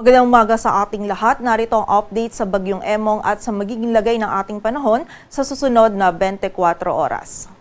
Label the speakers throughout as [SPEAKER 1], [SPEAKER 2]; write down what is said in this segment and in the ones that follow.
[SPEAKER 1] Magandang umaga sa ating lahat. Narito ang update sa Bagyong Emong at sa magiging lagay ng ating panahon sa susunod na 24 oras.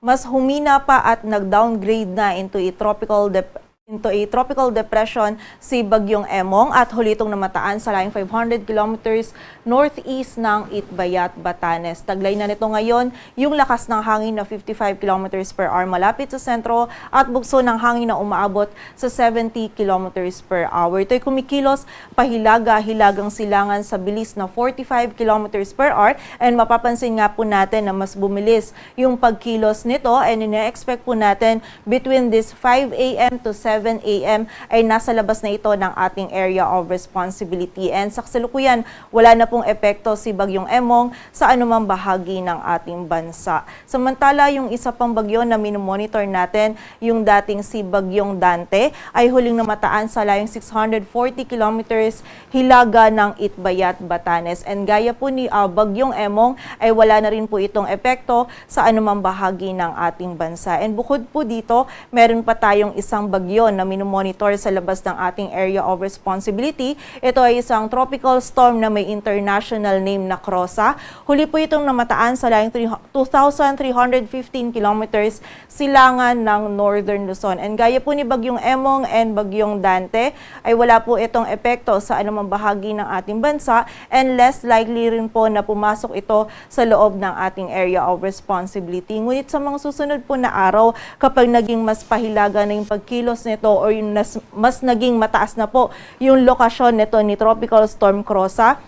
[SPEAKER 1] Mas humina pa at nag-downgrade na into a tropical depression si Bagyong Emong at huli itong namataan sa layong 500 kilometers northeast ng Itbayat, Batanes. Taglay na nito ngayon yung lakas ng hangin na 55 kilometers per hour malapit sa sentro at bugso ng hangin na umaabot sa 70 kilometers per hour. Ito'y kumikilos pahilaga-hilagang silangan sa bilis na 45 kilometers per hour and mapapansin nga po natin na mas bumilis yung pagkilos nito and ina-expect po natin between this 5 a.m. to 7 a.m. ay nasa labas na ito ng ating area of responsibility. And sa kasalukuyan, wala na pong epekto si Bagyong Emong sa anumang bahagi ng ating bansa. Samantala, yung isa pang bagyo na minomonitor natin, yung dating si Bagyong Dante, ay huling namataan sa layong 640 kilometers hilaga ng Itbayat, Batanes. And gaya po ni Bagyong Emong, ay wala na rin po itong epekto sa anumang bahagi ng ating bansa. And bukod po dito, meron pa tayong isang bagyo na minomonitor sa labas ng ating area of responsibility. Ito ay isang tropical storm na may international name na Krosa. Huli po itong namataan sa layong 2,315 kilometers silangan ng Northern Luzon. And gaya po ni Bagyong Emong and Bagyong Dante, ay wala po itong epekto sa anumang bahagi ng ating bansa and less likely rin po na pumasok ito sa loob ng ating area of responsibility. Ngunit sa mga susunod po na araw, kapag naging mas pahilaga na yung pagkilos nito o yung mas naging mataas na po yung lokasyon nito ni Tropical Storm Krosa,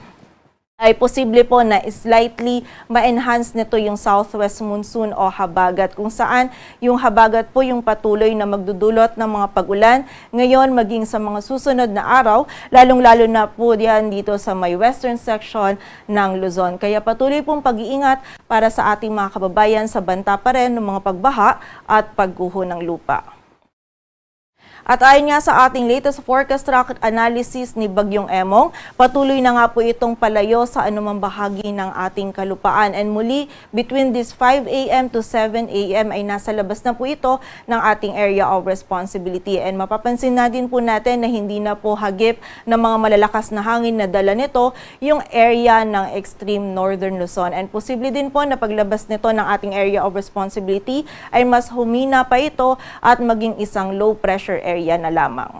[SPEAKER 1] ay posible po na slightly ma-enhance nito yung southwest monsoon o habagat, kung saan yung habagat po yung patuloy na magdudulot ng mga pagulan ngayon maging sa mga susunod na araw, lalong-lalo na po diyan dito sa may western section ng Luzon. Kaya patuloy pong pag-iingat para sa ating mga kababayan sa banta pa rin ng mga pagbaha at pagguho ng lupa. At ayon nga sa ating latest forecast track analysis ni Bagyong Emong, patuloy na nga po itong palayo sa anumang bahagi ng ating kalupaan. And muli, between this 5 a.m. to 7 a.m. ay nasa labas na po ito ng ating area of responsibility. And mapapansin na din po natin na hindi na po hagip ng mga malalakas na hangin na dala nito yung area ng extreme northern Luzon. And posible din po na paglabas nito ng ating area of responsibility ay mas humina pa ito at maging isang low pressure area na lamang.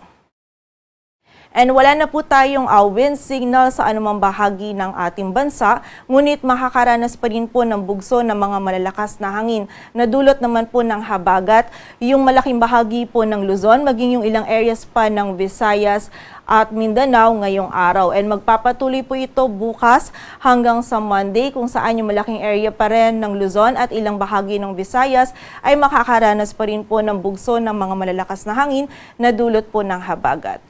[SPEAKER 1] And wala na po tayong wind signal sa anumang bahagi ng ating bansa, ngunit makakaranas pa rin po ng bugso ng mga malalakas na hangin na dulot naman po ng habagat, yung malaking bahagi po ng Luzon, maging yung ilang areas pa ng Visayas at Mindanao ngayong araw. And magpapatuloy po ito bukas hanggang sa Monday, kung saan yung malaking area pa rin ng Luzon at ilang bahagi ng Visayas ay makakaranas pa rin po ng bugso ng mga malalakas na hangin na dulot po ng habagat.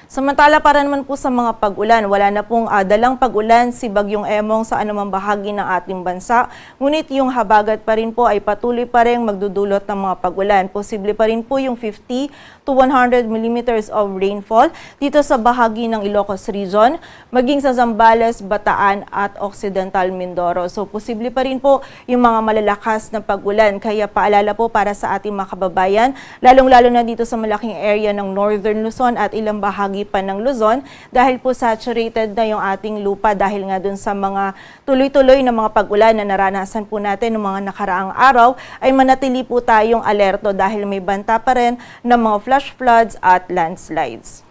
[SPEAKER 1] Samantala, para naman po sa mga pag-ulan, wala na pong dalang pag-ulan si Bagyong Emong sa anumang bahagi ng ating bansa. Ngunit yung habagat pa rin po ay patuloy pa rin magdudulot ng mga pag-ulan. Posible pa rin po yung 50 to 100 millimeters of rainfall dito sa bahagi ng Ilocos Region, maging sa Zambales, Bataan at Occidental Mindoro. So posible pa rin po yung mga malalakas na pag-ulan. Kaya paalala po para sa ating mga kababayan, lalong-lalo na dito sa malaking area ng Northern Luzon at ilang bahagi pa ng Luzon, dahil po saturated na yung ating lupa dahil nga dun sa mga tuloy-tuloy na mga pag-ulan na naranasan po natin ng mga nakaraang araw, ay manatili po tayong alerto dahil may banta pa rin ng mga flash floods at landslides.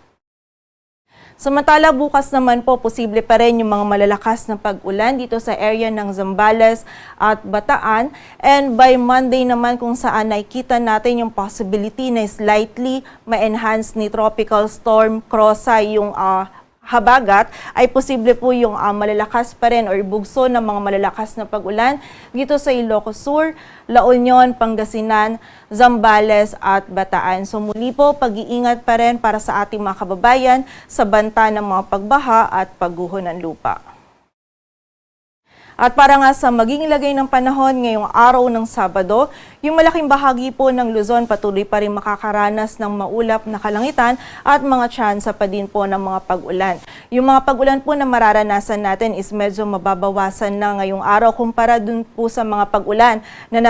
[SPEAKER 1] Samantala, bukas naman po, posible pa rin yung mga malalakas na pag-ulan dito sa area ng Zambales at Bataan. And by Monday naman, kung saan nakikita natin yung possibility na slightly ma-enhance ni Tropical Storm Krosa yung habagat, ay posible po yung malalakas pa rin or bugso ng mga malalakas na pag-ulan dito sa Ilocos Sur, La Union, Pangasinan, Zambales at Bataan. So muli po, pag-iingat pa rin para sa ating mga kababayan sa banta ng mga pagbaha at pagguho ng lupa. At para nga sa magiging lagay ng panahon ngayong araw ng Sabado, yung malaking bahagi po ng Luzon patuloy pa rin makakaranas ng maulap na kalangitan at mga tsansa pa din po ng mga pag-ulan. Yung mga pag-ulan po na mararanasan natin is medyo mababawasan na ngayong araw kumpara dun po sa mga pag-ulan na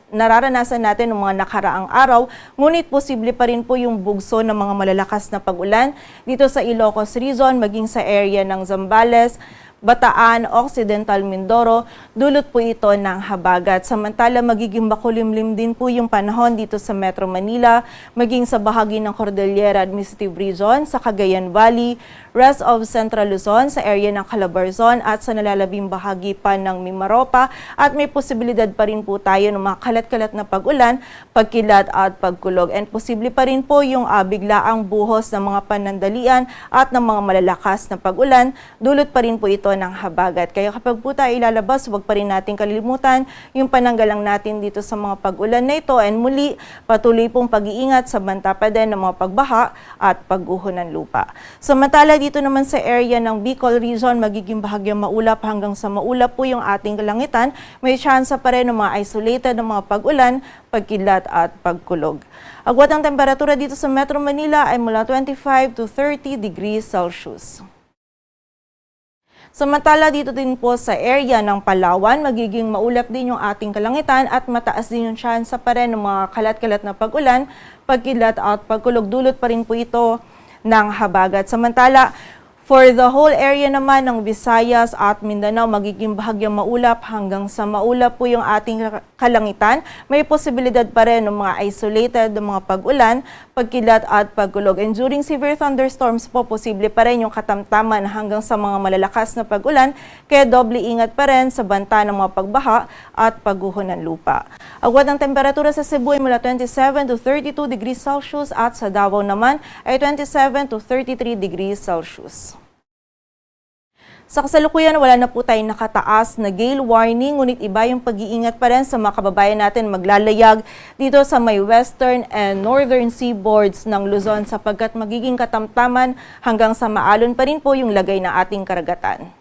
[SPEAKER 1] nararanasan natin ng mga nakaraang araw. Ngunit posible pa rin po yung bugso ng mga malalakas na pag-ulan dito sa Ilocos Region, maging sa area ng Zambales, Bataan, Occidental Mindoro, dulot po ito ng habagat. Samantala, magiging makulimlim din po yung panahon dito sa Metro Manila, maging sa bahagi ng Cordillera Administrative Region, sa Cagayan Valley, rest of Central Luzon, sa area ng Calabarzon at sa nalalabing bahagi pa ng Mimaropa. At may posibilidad pa rin po tayo ng mga kalat-kalat na pag-ulan, pagkilat at pagkulog. And posible pa rin po yung biglaang buhos ng mga panandalian at ng mga malalakas na pag-ulan, dulot pa rin po ito ng habagat. Kaya kapag po tayo ilalabas, huwag pa rin natin kalilimutan yung pananggalang natin dito sa mga pag-ulan na ito. And muli, patuloy pong pag-iingat sa banta pa din ng mga pagbaha at pagguho ng lupa. Samantala dito naman sa area ng Bicol Region, magiging bahagyang maulap hanggang sa maulap po yung ating kalangitan. May tsansa pa rin ng mga isolated ng mga pag-ulan, pagkilat at pagkulog. Agwat ang temperatura dito sa Metro Manila ay mula 25 to 30 degrees Celsius. Samantala dito din po sa area ng Palawan, magiging maulap din yung ating kalangitan at mataas din yung tsansa pa rin ng mga kalat-kalat na pag-ulan, pagkilat at pagkulog. Dulot pa rin po ito ng habagat. Samantala, for the whole area naman ng Visayas at Mindanao, magiging bahagyang maulap hanggang sa maulap po yung ating kalangitan. May posibilidad pa rin ng mga isolated ng mga pag-ulan, pagkilat at pagkulog. And during severe thunderstorms po, posible pa rin yung katamtaman hanggang sa mga malalakas na pag-ulan, kaya doble ingat pa rin sa banta ng mga pagbaha at pagguho ng lupa. Agwat ng temperatura sa Cebu ay mula 27 to 32 degrees Celsius at sa Davao naman ay 27 to 33 degrees Celsius. Sa kasalukuyan, wala na po tayong nakataas na gale warning, ngunit iba yung pag-iingat pa rin sa mga kababayan natin maglalayag dito sa may western and northern seaboards ng Luzon sapagkat magiging katamtaman hanggang sa maalon pa rin po yung lagay ng ating karagatan.